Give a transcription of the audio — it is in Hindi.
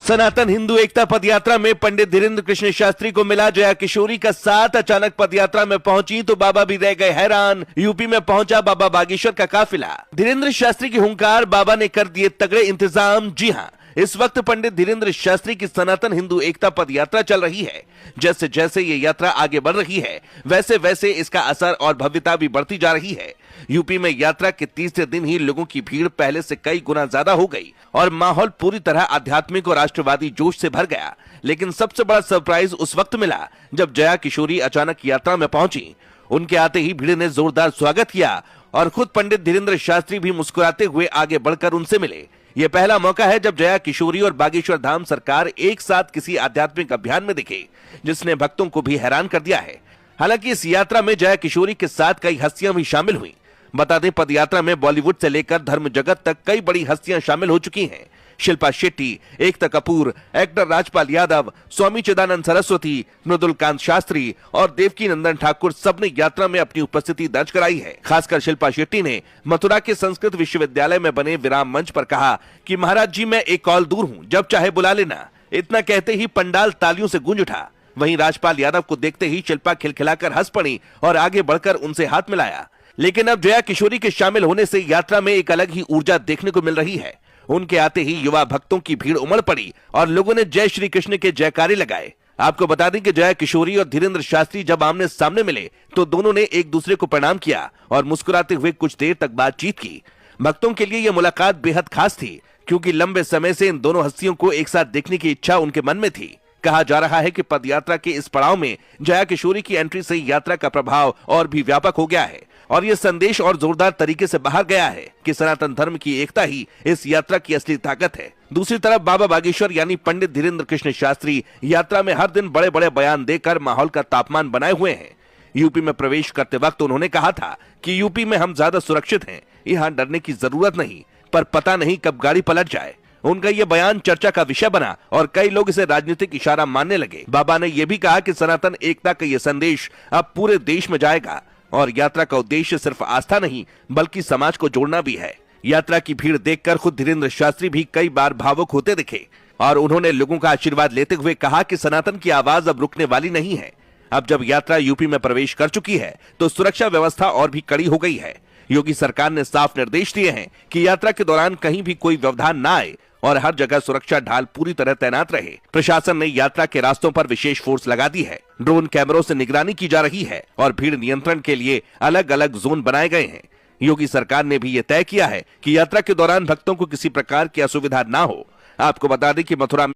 सनातन हिंदू एकता पदयात्रा में पंडित धीरेन्द्र कृष्ण शास्त्री को मिला जया किशोरी का साथ। अचानक पदयात्रा में पहुंची तो बाबा भी रह गए हैरान। यूपी में पहुंचा बाबा बागेश्वर का काफिला। धीरेन्द्र शास्त्री की हुंकार, बाबा ने कर दिए तगड़े इंतजाम। जी हां, इस वक्त पंडित धीरेन्द्र शास्त्री की सनातन हिंदू एकता पद यात्रा चल रही है। जैसे जैसे ये यात्रा आगे बढ़ रही है वैसे वैसे इसका असर और भव्यता भी बढ़ती जा रही है। यूपी में यात्रा के तीसरे दिन ही लोगों की भीड़ पहले से कई गुना ज्यादा हो गई और माहौल पूरी तरह आध्यात्मिक और राष्ट्रवादी जोश से भर गया। लेकिन सबसे बड़ा सरप्राइज उस वक्त मिला जब जया किशोरी अचानक यात्रा में पहुंची। उनके आते ही भीड़ ने जोरदार स्वागत किया और खुद पंडित धीरेन्द्र शास्त्री भी मुस्कुराते हुए आगे बढ़कर उनसे मिले। ये पहला मौका है जब जया किशोरी और बागेश्वर धाम सरकार एक साथ किसी आध्यात्मिक अभियान में दिखे, जिसने भक्तों को भी हैरान कर दिया है। हालांकि इस यात्रा में जया किशोरी के साथ कई हस्तियां भी शामिल हुई। बता दें, पदयात्रा में बॉलीवुड से लेकर धर्म जगत तक कई बड़ी हस्तियां शामिल हो चुकी हैं। शिल्पा शेट्टी, एकता कपूर, एक्टर राजपाल यादव, स्वामी चिदानंद सरस्वती, मृदुलकांत शास्त्री और देवकी नंदन ठाकुर सबने यात्रा में अपनी उपस्थिति दर्ज कराई है। खासकर शिल्पा शेट्टी ने मथुरा के संस्कृत विश्वविद्यालय में बने विराम मंच पर कहा कि महाराज जी, मैं एक कॉल दूर हूँ, जब चाहे बुला लेना। इतना कहते ही पंडाल तालियों से गूंज उठा। वहीं राजपाल यादव को देखते ही शिल्पा खिलखिलाकर हंस पड़ी और आगे बढ़कर उनसे हाथ मिलाया। लेकिन अब जया किशोरी के शामिल होने से यात्रा में एक अलग ही ऊर्जा देखने को मिल रही है। उनके आते ही युवा भक्तों की भीड़ उमड़ पड़ी और लोगों ने जय श्री कृष्ण के जयकारे लगाए। आपको बता दें कि जया किशोरी और धीरेन्द्र शास्त्री जब आमने सामने मिले तो दोनों ने एक दूसरे को प्रणाम किया और मुस्कुराते हुए कुछ देर तक बातचीत की। भक्तों के लिए यह मुलाकात बेहद खास थी, क्योंकि लंबे समय से इन दोनों हस्तियों को एक साथ देखने की इच्छा उनके मन में थी। कहा जा रहा है कि पदयात्रा के इस पड़ाव में जया किशोरी की एंट्री से यात्रा का प्रभाव और भी व्यापक हो गया है और ये संदेश और जोरदार तरीके से बाहर गया है कि सनातन धर्म की एकता ही इस यात्रा की असली ताकत है। दूसरी तरफ बाबा बागेश्वर यानी पंडित धीरेन्द्र कृष्ण शास्त्री यात्रा में हर दिन बड़े बड़े बयान देकर माहौल का तापमान बनाए हुए हैं। यूपी में प्रवेश करते वक्त उन्होंने कहा था कि यूपी में हम ज्यादा सुरक्षित हैं, यहाँ डरने की जरूरत नहीं, पर पता नहीं कब गाड़ी पलट जाए। उनका ये बयान चर्चा का विषय बना और कई लोग इसे राजनीतिक इशारा मानने लगे। बाबा ने यह भी कहा कि सनातन एकता का ये संदेश अब पूरे देश में जाएगा और यात्रा का उद्देश्य सिर्फ आस्था नहीं बल्कि समाज को जोड़ना भी है। यात्रा की भीड़ देखकर खुद धीरेन्द्र शास्त्री भी कई बार भावुक होते दिखे और उन्होंने लोगों का आशीर्वाद लेते हुए कहा कि सनातन की आवाज अब रुकने वाली नहीं है। अब जब यात्रा यूपी में प्रवेश कर चुकी है तो सुरक्षा व्यवस्था और भी कड़ी हो गई है। योगी सरकार ने साफ निर्देश दिए हैं कि यात्रा के दौरान कहीं भी कोई व्यवधान न आए और हर जगह सुरक्षा ढाल पूरी तरह तैनात रहे। प्रशासन ने यात्रा के रास्तों पर विशेष फोर्स लगा दी है। ड्रोन कैमरों से निगरानी की जा रही है और भीड़ नियंत्रण के लिए अलग अलग जोन बनाए गए हैं। योगी सरकार ने भी ये तय किया है कि यात्रा के दौरान भक्तों को किसी प्रकार की असुविधा ना हो। आपको बता दें कि मथुरा